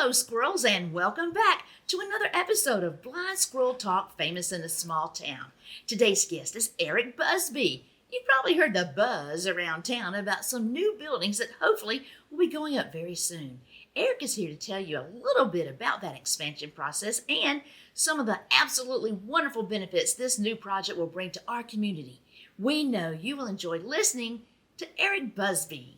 Hello, Squirrels, and welcome back to another episode of Blind Squirrel Talk, famous in a small town. Today's guest is Eric Busby. You've probably heard the buzz around town about some new buildings that hopefully will be going up very soon. Eric is here to tell you a little bit about that expansion process and some of the absolutely wonderful benefits this new project will bring to our community. We know you will enjoy listening to Eric Busby.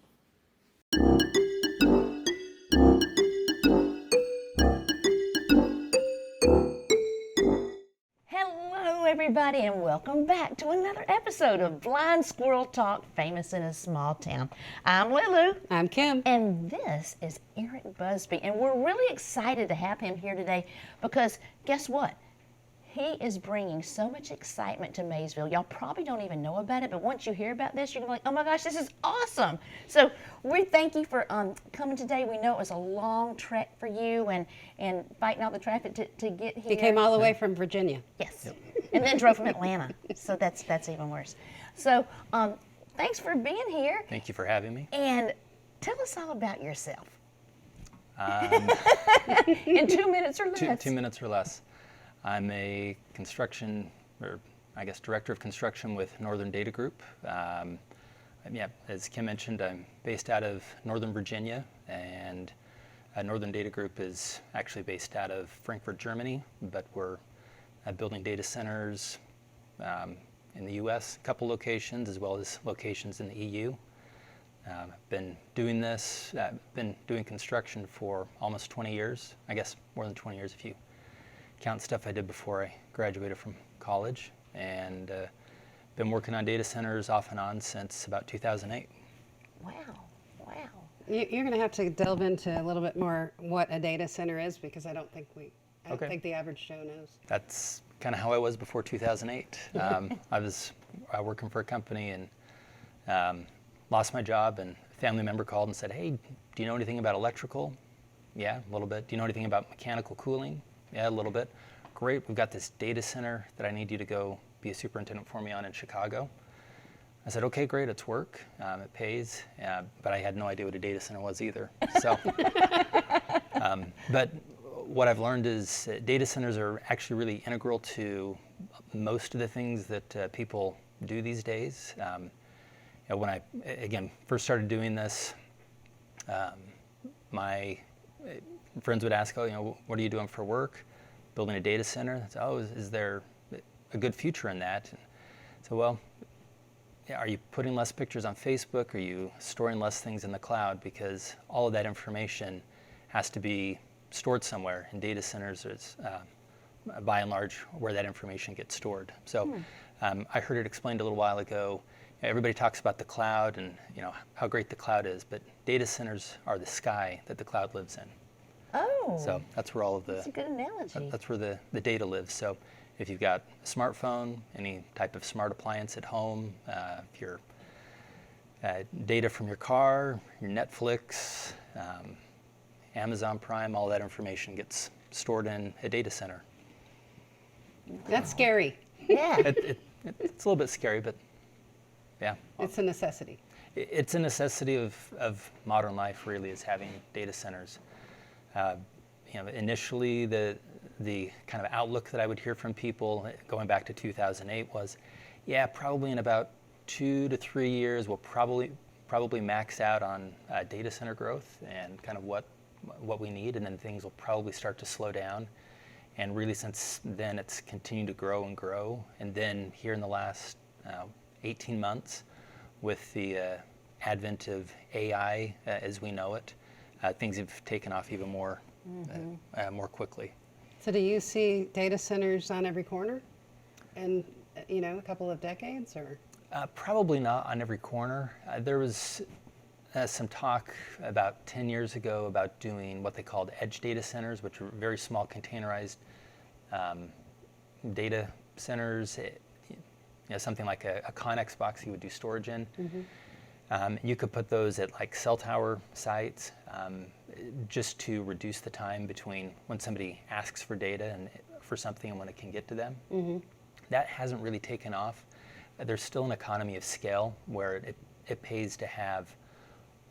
Hello, everybody, and welcome back to another episode of Blind Squirrel Talk, famous in a small town. I'm Lulu. I'm Kim. And this is Eric Busby, and we're really excited to have him here today because guess what? He is bringing so much excitement to Maysville. Y'all probably don't even know about it, but once you hear about this, you're going to be like, oh my gosh, this is awesome. So we thank you for coming today. We know it was a long trek for you and fighting all the traffic to get here. He came all the way from Virginia. Yes, yep. And then drove from Atlanta, so that's even worse. So thanks for being here. Thank you for having me. And tell us all about yourself. In 2 minutes or less. 2 minutes or less. I'm a director of construction with Northern Data Group. As Kim mentioned, I'm based out of Northern Virginia, and Northern Data Group is actually based out of Frankfurt, Germany, but we're building data centers in the U.S., a couple locations, as well as locations in the EU. I've been doing construction for almost 20 years, I guess more than 20 years if you count stuff I did before I graduated from college, and been working on data centers off and on since about 2008. Wow. You're going to have to delve into a little bit more what a data center is, because I don't think the average Joe knows. That's kind of how I was before 2008. I was working for a company and lost my job, and a family member called and said, hey, do you know anything about electrical? Yeah, a little bit. Do you know anything about mechanical cooling? Yeah, a little bit. Great, we've got this data center that I need you to go be a superintendent for me on in Chicago. I said, okay, great, it's work, it pays, but I had no idea what a data center was either. So, but what I've learned is data centers are actually really integral to most of the things that people do these days. When I, again, first started doing this, my friends would ask, what are you doing for work? Building a data center. I'd say, is there a good future in that? So, are you putting less pictures on Facebook? Are you storing less things in the cloud? Because all of that information has to be stored somewhere, and data centers is, by and large, where that information gets stored. So, I heard it explained a little while ago. Everybody talks about the cloud and how great the cloud is, but data centers are the sky that the cloud lives in. Oh. So that's where all of that's a good analogy. That's where the data lives. So if you've got a smartphone, any type of smart appliance at home, if your data from your car, your Netflix, Amazon Prime, all that information gets stored in a data center. That's scary. Yeah. It's a little bit scary, but yeah. It's a necessity. It's a necessity of modern life, really, is having data centers. Initially, the kind of outlook that I would hear from people going back to 2008 was, probably in about 2 to 3 years, we'll probably max out on data center growth and kind of what we need, and then things will probably start to slow down. And really, since then, it's continued to grow and grow. And then here in the last 18 months, with the advent of AI as we know it, things have taken off even more, more quickly. So do you see data centers on every corner in, a couple of decades, or? Probably not on every corner. There was some talk about 10 years ago about doing what they called edge data centers, which are very small containerized data centers. Something like a Connex box you would do storage in. You could put those at like cell tower sites just to reduce the time between when somebody asks for data and for something and when it can get to them. That hasn't really taken off. There's still an economy of scale where it pays to have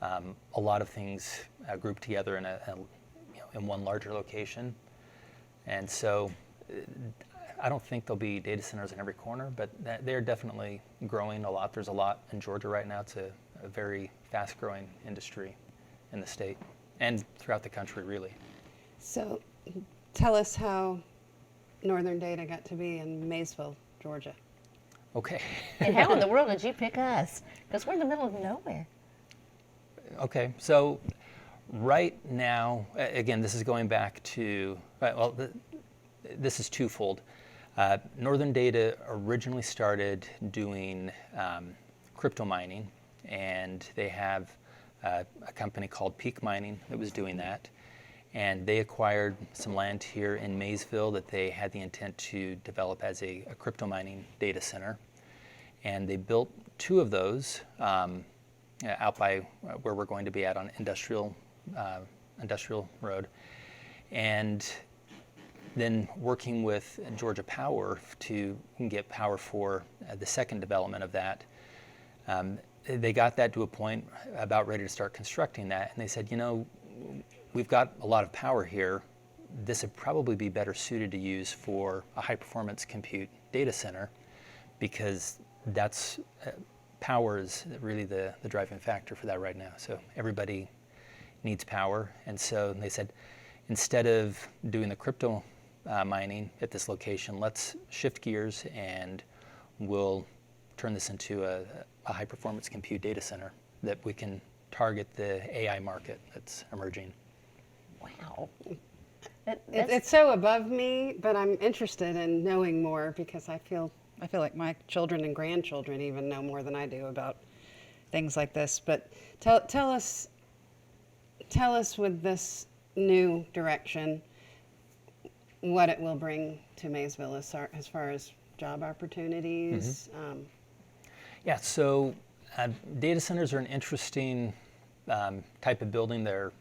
a lot of things grouped together in in one larger location. And so I don't think there'll be data centers in every corner, but they're definitely growing a lot. There's a lot in Georgia right now. It's a very fast-growing industry in the state and throughout the country, really. So tell us how Northern Data got to be in Maysville, Georgia. Okay. And how in the world did you pick us? Because we're in the middle of nowhere. Okay, so right now, again, this is going back to, this is twofold. Northern Data originally started doing crypto mining, and they have a company called Peak Mining that was doing that. And they acquired some land here in Maysville that they had the intent to develop as a crypto mining data center. And they built 2 of those out by where we're going to be at on Industrial Road. And then working with Georgia Power to get power for the second development of that, they got that to a point about ready to start constructing that. And they said, you know, we've got a lot of power here. This would probably be better suited to use for a high-performance compute data center, because that's power is really the driving factor for that right now. So everybody needs power. And so they said, instead of doing the crypto mining at this location, let's shift gears and we'll turn this into a high-performance compute data center that we can target the AI market that's emerging. Wow. It's so above me, but I'm interested in knowing more because I feel like my children and grandchildren even know more than I do about things like this. But tell us with this new direction what it will bring to Maysville as far as job opportunities. Mm-hmm. Yeah, so data centers are an interesting type of building. They're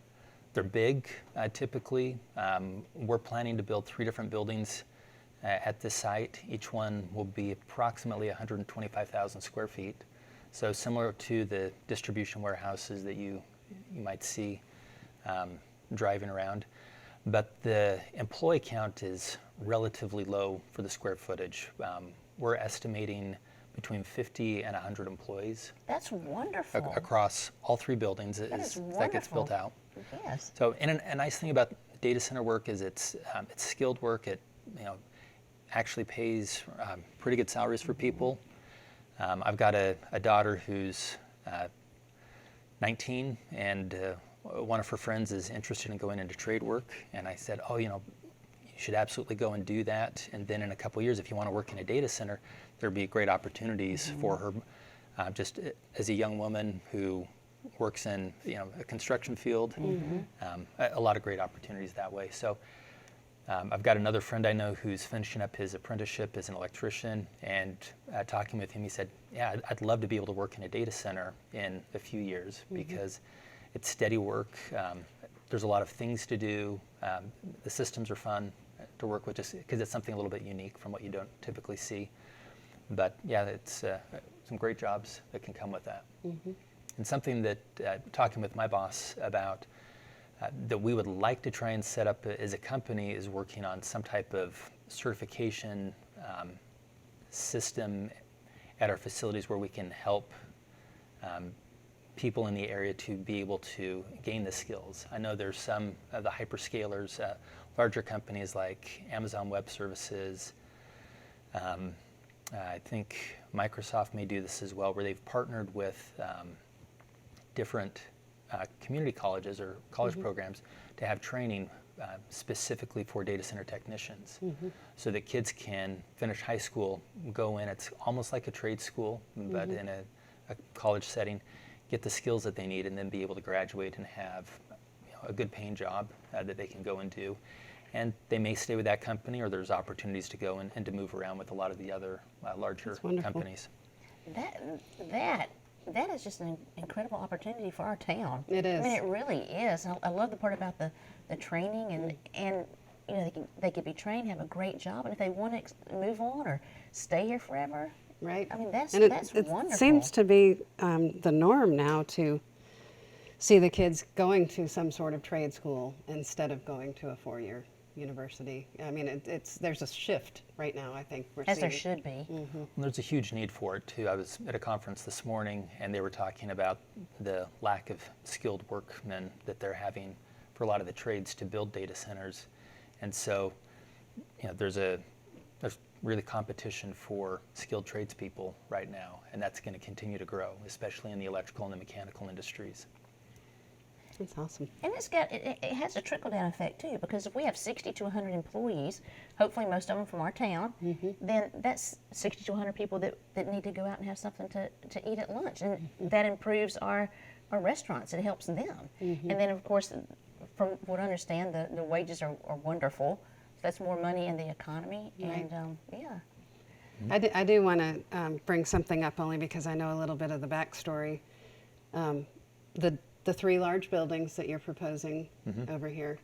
big, typically. We're planning to build 3 different buildings at this site. Each one will be approximately 125,000 square feet. So similar to the distribution warehouses that you might see driving around. But the employee count is relatively low for the square footage. We're estimating between 50 and 100 employees. That's wonderful. Across all 3 buildings that gets built out. Yes. So, and a nice thing about data center work is it's skilled work. It actually pays pretty good salaries for people. I've got a daughter who's 19, and one of her friends is interested in going into trade work, and I said, you should absolutely go and do that. And then in a couple of years, if you want to work in a data center, there'd be great opportunities for her. Just as a young woman who works in a construction field, a lot of great opportunities that way. So I've got another friend I know who's finishing up his apprenticeship as an electrician, and talking with him, he said, yeah, I'd love to be able to work in a data center in a few years because it's steady work. There's a lot of things to do. The systems are fun to work with just because it's something a little bit unique from what you don't typically see. But yeah, it's some great jobs that can come with that. And something that, talking with my boss about, that we would like to try and set up as a company is working on some type of certification system at our facilities where we can help people in the area to be able to gain the skills. I know there's some of the hyperscalers, larger companies like Amazon Web Services. I think Microsoft may do this as well, where they've partnered with different community colleges or college programs to have training specifically for data center technicians, so that kids can finish high school, go in, it's almost like a trade school, but in a college setting, get the skills that they need, and then be able to graduate and have a good paying job that they can go and do. And they may stay with that company, or there's opportunities to go and to move around with a lot of the other larger companies. That is just an incredible opportunity for our town. It is. I mean, it really is. I love the part about the training, and they could be trained, have a great job, and if they want to move on or stay here forever, right? I mean, that's it wonderful. It seems to be the norm now to see the kids going to some sort of trade school instead of going to a 4-year university. I mean, there's a shift right now, I think we're As seeing. there should be. There's a huge need for it too. I was at a conference this morning and they were talking about the lack of skilled workmen that they're having for a lot of the trades to build data centers. And so, there's really competition for skilled tradespeople right now, and that's going to continue to grow, especially in the electrical and the mechanical industries. That's awesome. And it has a trickle-down effect, too, because if we have 60 to 100 employees, hopefully most of them from our town, then that's 60 to 100 people that need to go out and have something to eat at lunch. And that improves our restaurants. It helps them. And then, of course, from what I understand, the wages are wonderful. So that's more money in the economy. Right. And, yeah. I do want to bring something up only because I know a little bit of the backstory. The 3 large buildings that you're proposing over here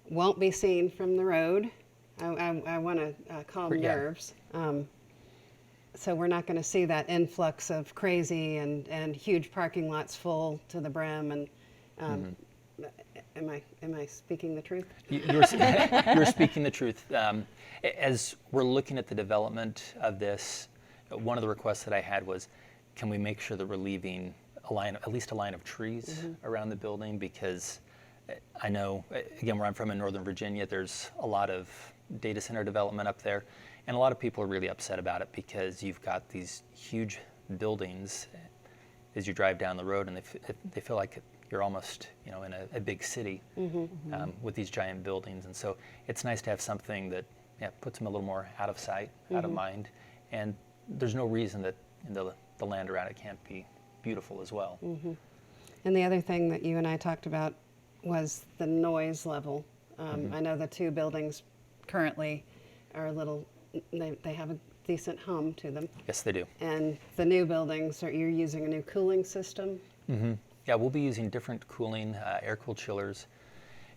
won't be seen from the road. I want to calm nerves. So we're not going to see that influx of crazy and huge parking lots full to the brim. And am I speaking the truth? You're speaking the truth. As we're looking at the development of this, one of the requests that I had was, can we make sure that we're leaving at least a line of trees around the building, because I know, again, where I'm from in Northern Virginia, there's a lot of data center development up there, and a lot of people are really upset about it because you've got these huge buildings as you drive down the road, and they feel like you're almost, in a big city with these giant buildings. And so it's nice to have something that puts them a little more out of sight, out of mind, and there's no reason that the land around it can't be beautiful as well. And the other thing that you and I talked about was the noise level. I know the 2 buildings currently are a little, they have a decent hum to them. Yes, they do. And the new buildings, you're using a new cooling system? Yeah, we'll be using different cooling, air-cooled chillers,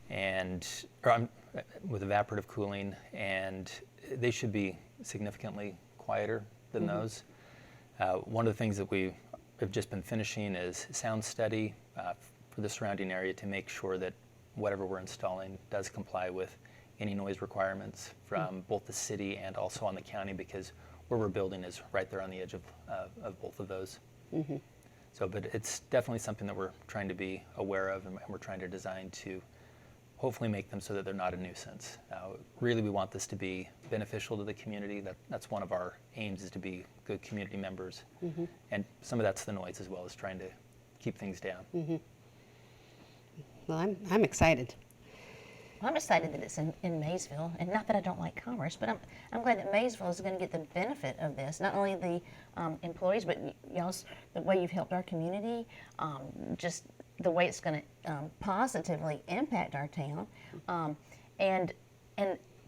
with evaporative cooling, and they should be significantly quieter than those. One of the things that we have just been finishing is sound study for the surrounding area to make sure that whatever we're installing does comply with any noise requirements from both the city and also on the county, because where we're building is right there on the edge of both of those. So, but it's definitely something that we're trying to be aware of, and we're trying to design to hopefully make them so that they're not a nuisance. Really, we want this to be beneficial to the community. That's one of our aims, is to be good community members. And some of that's the noise as well, as trying to keep things down. Well, I'm excited. Well, I'm excited that it's in Maysville, and not that I don't like commerce, but I'm glad that Maysville is going to get the benefit of this. Not only the employees, but y'all's, the way you've helped our community, just the way it's going to positively impact our town, and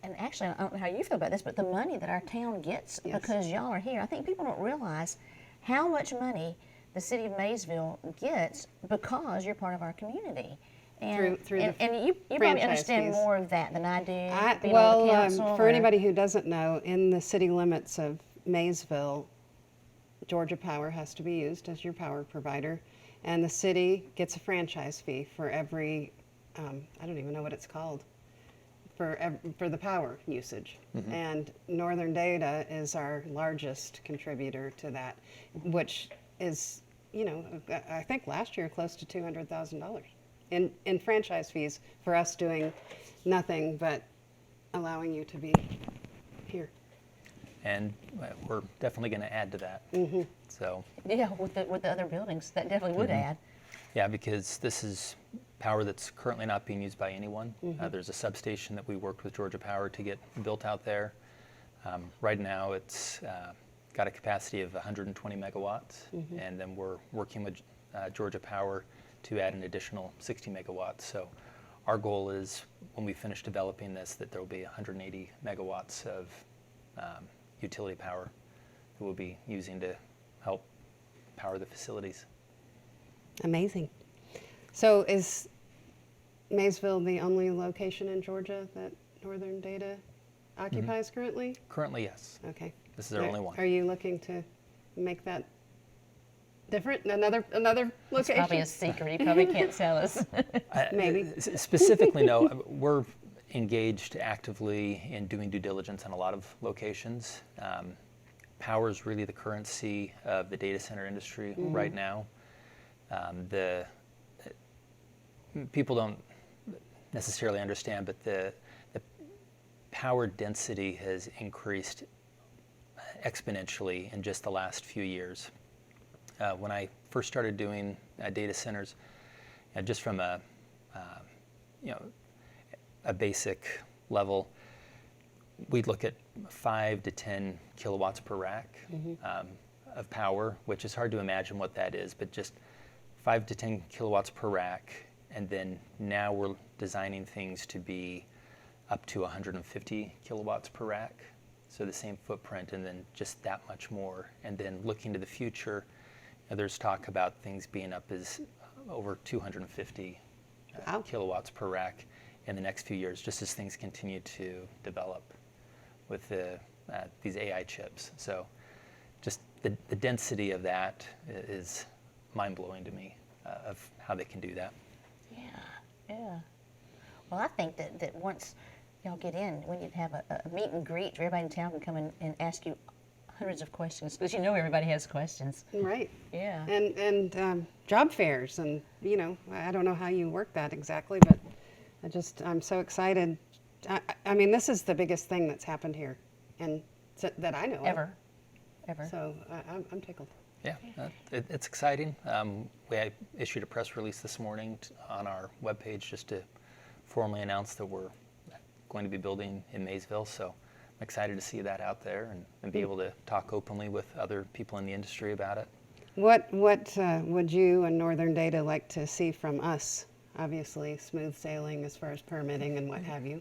actually, I don't know how you feel about this, but the money that our town gets because y'all are here, I think people don't realize how much money the city of Maysville gets because you're part of our community. And, Through and you probably understand fees. more of that than I do. Being on the council, for or- anybody who doesn't know, in the city limits of Maysville, Georgia Power has to be used as your power provider, and the city gets a franchise fee for every, I don't even know what it's called, for the power usage. And Northern Data is our largest contributor to that, which is, I think last year close to $200,000 in franchise fees for us doing nothing but allowing you to be here. And we're definitely going to add to that. So, Yeah, with the other buildings, that definitely would add. yeah, because this is power that's currently not being used by anyone. There's a substation that we worked with Georgia Power to get built out there. Right now, it's got a capacity of 120 megawatts, and then we're working with Georgia Power to add an additional 60 megawatts. So our goal is, when we finish developing this, that there will be 180 megawatts of utility power that we'll be using to help power the facilities. Amazing. So is Maysville the only location in Georgia that Northern Data occupies currently? Currently, yes. Okay. This is our only one. Are you looking to make that Different? Another It's location? probably a secret. He probably can't tell us. Maybe. Specifically, no. We're engaged actively in doing due diligence on a lot of locations. Power is really the currency of the data center industry right now. The people don't necessarily understand, but the power density has increased exponentially in just the last few years. When I first started doing data centers, just from a basic level, we'd look at 5 to 10 kilowatts per rack of power, which is hard to imagine what that is, but just 5 to 10 kilowatts per rack. And then now we're designing things to be up to 150 kilowatts per rack. So the same footprint and then just that much more. And then looking to the future, there's talk about things being up as over 250 kilowatts per rack in the next few years, just as things continue to develop with these AI chips. So just the density of that is mind-blowing to me of how they can do that. Yeah. Well, I think that once y'all get in, we need to have a meet and greet where everybody in town can come in and ask you hundreds of questions, because everybody has questions. Right. Yeah. And job fairs, and I don't know how you work that exactly, but I'm so excited. I mean, this is the biggest thing that's happened here, and that I know Ever. of. So I'm tickled. Yeah, it's exciting. We issued a press release this morning on our webpage just to formally announce that we're going to be building in Maysville. So I'm excited to see that out there and be able to talk openly with other people in the industry about it. What would you and Northern Data like to see from us? Obviously, smooth sailing as far as permitting and what have you.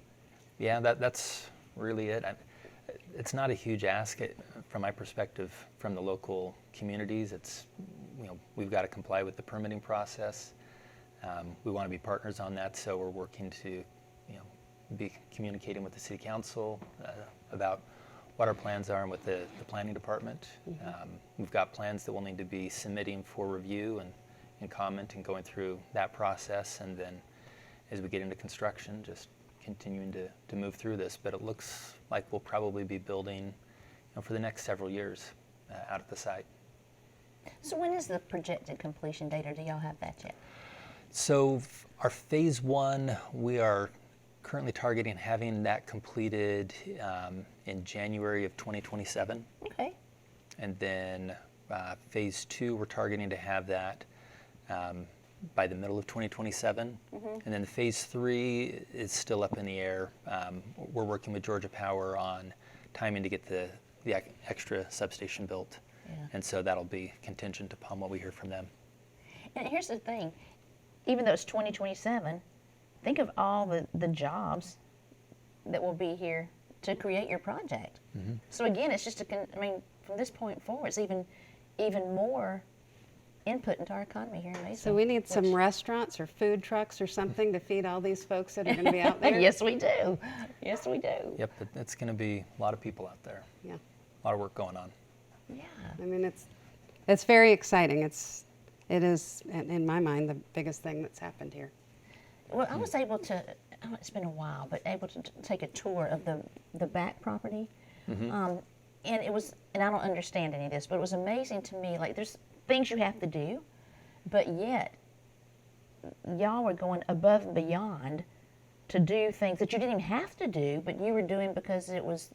Yeah, that's really it. It's not a huge ask from my perspective from the local communities. It's, we've got to comply with the permitting process. We want to be partners on that, so we're working to, be communicating with the city council about what our plans are and with the planning department. We've got plans that we'll need to be submitting for review and comment and going through that process, and then as we get into construction, just continuing to move through this. But it looks like we'll probably be building for the next several years out at the site. So when is the projected completion date, or do y'all have that yet? So our phase 1, we are currently targeting having that completed in January of 2027. Okay. And then phase 2, we're targeting to have that by the middle of 2027. And then the phase 3 is still up in the air. We're working with Georgia Power on timing to get the extra substation built. Yeah. And so that'll be contingent upon what we hear from them. And here's the thing, even though it's 2027, think of all the jobs that will be here to create your project. So again, it's just from this point forward, it's even more input into our economy here in Maysville. So we need some restaurants or food trucks or something to feed all these folks that are going to be out there? Yes, we do. Yes, we do. Yep, it's going to be a lot of people out there. Yeah. A lot of work going on. Yeah. I mean, it's very exciting. It is, in my mind, the biggest thing that's happened here. Well, I was able to, it's been a while, but able to take a tour of the back property. And it was, and I don't understand any of this, but it was amazing to me. Like, there's things you have to do, but yet y'all were going above and beyond to do things that you didn't even have to do, but you were doing because it was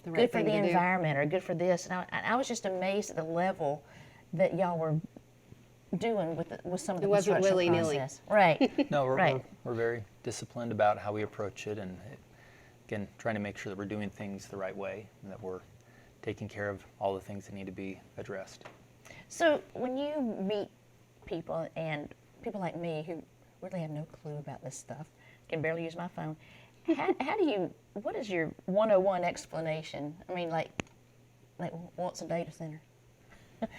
good for the environment or good for this. And I was just amazed at the level that y'all were doing with some of the construction willy-nilly. process. Right. No, Right. we're very disciplined about how we approach it, and again, trying to make sure that we're doing things the right way and that we're taking care of all the things that need to be addressed. So when you meet people, and people like me who really have no clue about this stuff, can barely use my phone, what is your 101 explanation? I mean, like what's a data center?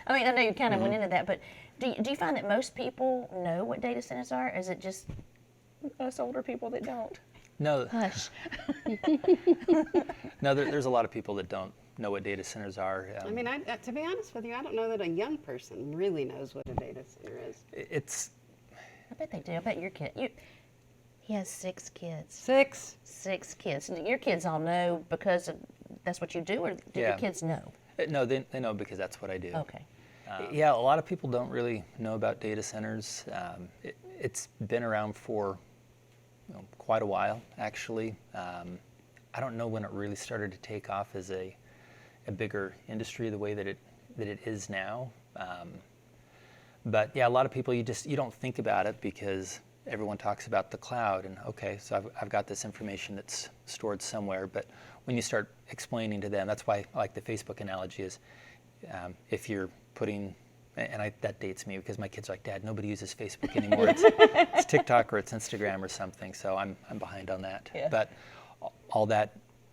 I mean, I know you kind of went into that, but do you find that most people know what data centers are? Or is it just us older people that don't? No, Hush. no, there's a lot of people that don't know what data centers are. I mean, to be honest with you, I don't know that a young person really knows what a data center is. It's I bet they do. I bet your kid. He has 6 kids. 6. 6 kids. Your kids all know because that's what you do, or do your Yeah. kids know? no, they know because that's what I do. Okay. Yeah, a lot of people don't really know about data centers. It's been around for quite a while, actually. I don't know when it really started to take off as a bigger industry the way that it is now. But yeah, a lot of people you don't think about it because everyone talks about the cloud and okay, so I've got this information that's stored somewhere. But when you start explaining to them, that's why I like the Facebook analogy is if you're putting, and that dates me because my kids are like, Dad, nobody uses Facebook anymore. It's TikTok or it's Instagram or something. So I'm behind on that. Yeah. But all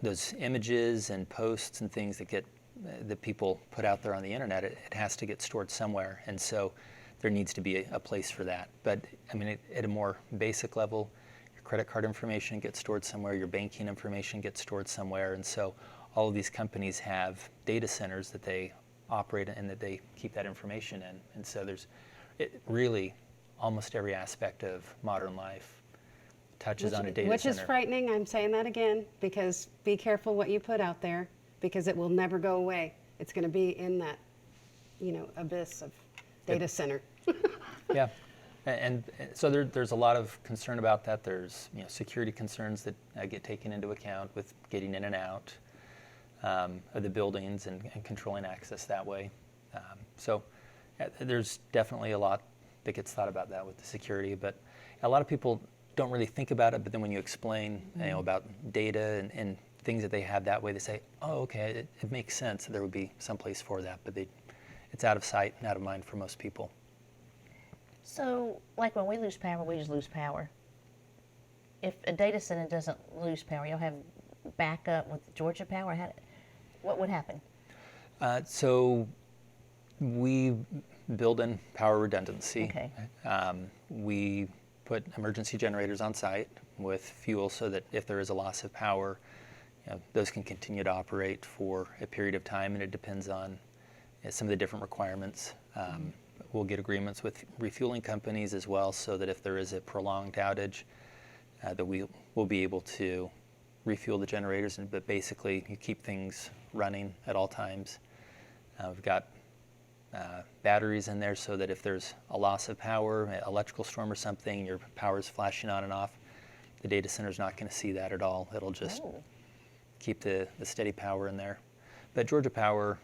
those images and posts and things that people put out there on the internet, it has to get stored somewhere. And so there needs to be a place for that. But I mean, at a more basic level, your credit card information gets stored somewhere, your banking information gets stored somewhere. And so all of these companies have data centers that they operate and that they keep that information in. And so there's really almost every aspect of modern life touches on a data Which center. is frightening. I'm saying that again because be careful what you put out there because it will never go away. It's going to be in that, abyss of data center. Yeah, and so there's a lot of concern about that. There's security concerns that get taken into account with getting in and out of the buildings and controlling access that way. So there's definitely a lot that gets thought about that with the security, but a lot of people don't really think about it. But then when you explain about data and things that they have that way, they say, oh, okay, it makes sense that there would be some place for that, but it's out of sight and out of mind for most people. So, like when we lose power, we just lose power. If a data center doesn't lose power, you'll have backup with Georgia Power. What would happen? So we build in power redundancy. Okay. We put emergency generators on site with fuel so that if there is a loss of power, those can continue to operate for a period of time, and it depends on some of the different requirements. We'll get agreements with refueling companies as well so that if there is a prolonged outage, that we will be able to refuel the generators, but basically you keep things running at all times. We've got batteries in there so that if there's a loss of power, an electrical storm or something, your power is flashing on and off, the data center's not going to see that at all. It'll just keep the steady power in there. But Georgia Power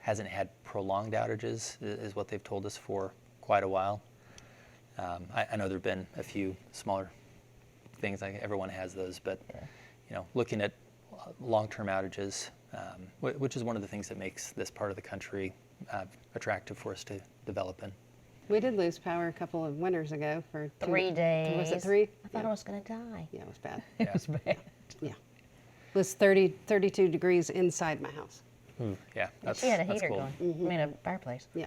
hasn't had prolonged outages, is what they've told us for quite a while. I know there have been a few smaller things, like everyone has those, but looking at long-term outages, which is one of the things that makes this part of the country attractive for us to develop in. We did lose power a couple of winters ago for 3 days. Was it 3? I thought I was going to die. Yeah, it was bad. It was bad. Yeah. It was 32 degrees inside my house. Yeah, that's She had a that's heater cool. going. I mean, a fireplace. Yeah.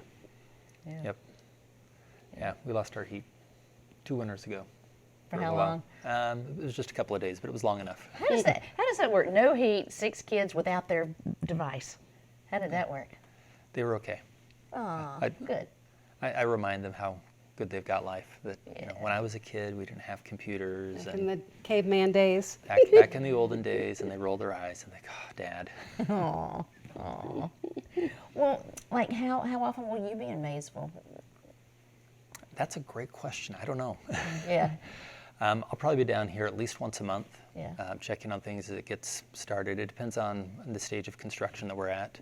Yep. Yeah, we lost our heat 2 winters ago. For a how while. It was just a couple of days, but it was long enough. How does that work? No heat, 6 kids without their device. How did that work? They were okay. Oh, I- good. I remind them how good they've got life. That when I was a kid, we didn't have computers, Back in and the caveman days. back in the olden days, and they roll their eyes and think, "Oh, Dad." Oh, oh. Well, like how often will you be in Maysville? That's a great question. I don't know. Yeah. I'll probably be down here at least once a month, Yeah. checking on things as it gets started. It depends on the stage of construction that we're at.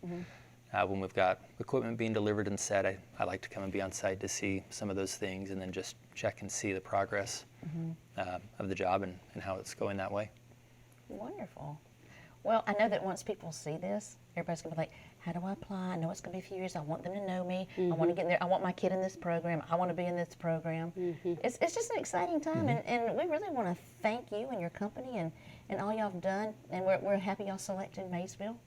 When we've got equipment being delivered and set, I like to come and be on site to see some of those things and then just check and see the progress of the job and how it's going that way. Wonderful. Well, I know that once people see this, everybody's going to be like, how do I apply? I know it's going to be a few years. I want them to know me. I want to get in there. I want my kid in this program. I want to be in this program. It's just an exciting time, and we really want to thank you and your company and all y'all have done, and we're happy y'all selected Maysville.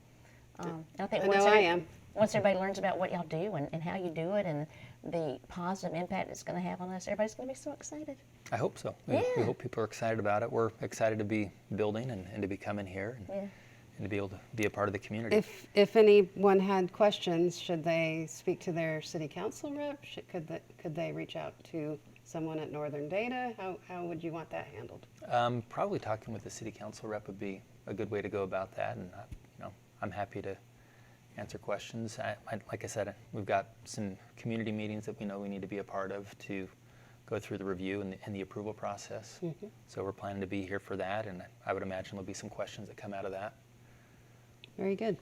I think I know I am. once everybody learns about what y'all do and how you do it and the positive impact it's going to have on us, everybody's going to be so excited. I hope so. We hope people are excited about it. We're excited to be building and to be coming here to be able to be a part of the community. If anyone had questions, should they speak to their city council rep? Could they reach out to someone at Northern Data? How would you want that handled? Probably talking with the city council rep would be a good way to go about that, and I'm happy to answer questions. Like I said, we've got some community meetings that we know we need to be a part of to go through the review and the approval process. Mm-hmm. So we're planning to be here for that, and I would imagine there'll be some questions that come out of that. Very good.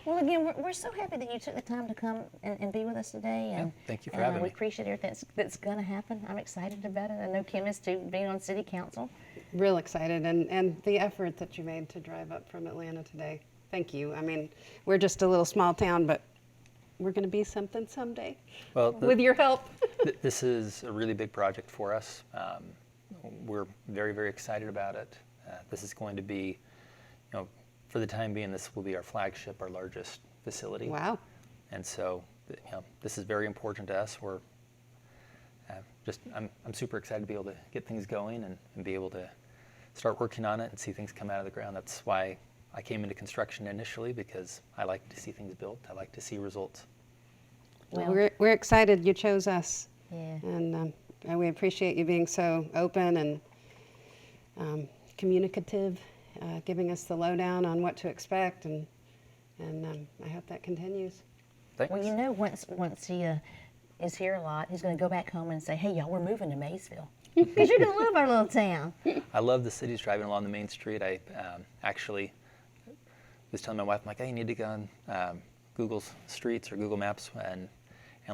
Well, again, we're so happy that you took the time to come and be with us today. And thank you for having we me. appreciate everything that's going to happen. I'm excited about it. I know Kim is too, being on city council. Real excited, and the effort that you made to drive up from Atlanta today. Thank you. I mean, we're just a little small town, but we're going to be something someday. Well, with your help. This is a really big project for us. We're very, very excited about it. This is going to be, for the time being, this will be our flagship, our largest facility. Wow. And so, this is very important to us. We're I'm super excited to be able to get things going and be able to start working on it and see things come out of the ground. That's why I came into construction initially, because I like to see things built. I like to see results. Well, we're excited you chose us. Yeah. And we appreciate you being so open and communicative, giving us the lowdown on what to expect, and I hope that continues. Thanks. Well, once he is here a lot, he's going to go back home and say, "Hey, y'all, we're moving to Maysville," because you're going to love our little town. I love the cities driving along the main street. I actually was telling my wife, I'm like, "Hey, you need to go on Google Streets or Google Maps and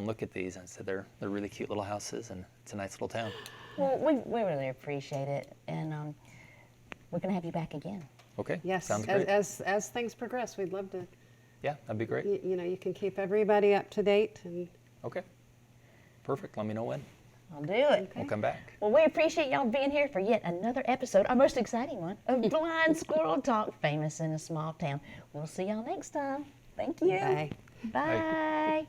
look at these." And said they're really cute little houses, and it's a nice little town. Well, we really appreciate it, and we're going to have you back again. Okay. Yes, Sounds great. as things progress, we'd love to. Yeah, that'd be great. You can keep everybody up to date, and Okay. Perfect. Let me know when. I'll do it. We'll come back. Well, we appreciate y'all being here for yet another episode, our most exciting one, of Blind Squirrel Talk, famous in a small town. We'll see y'all next time. Thank you. bye. Bye.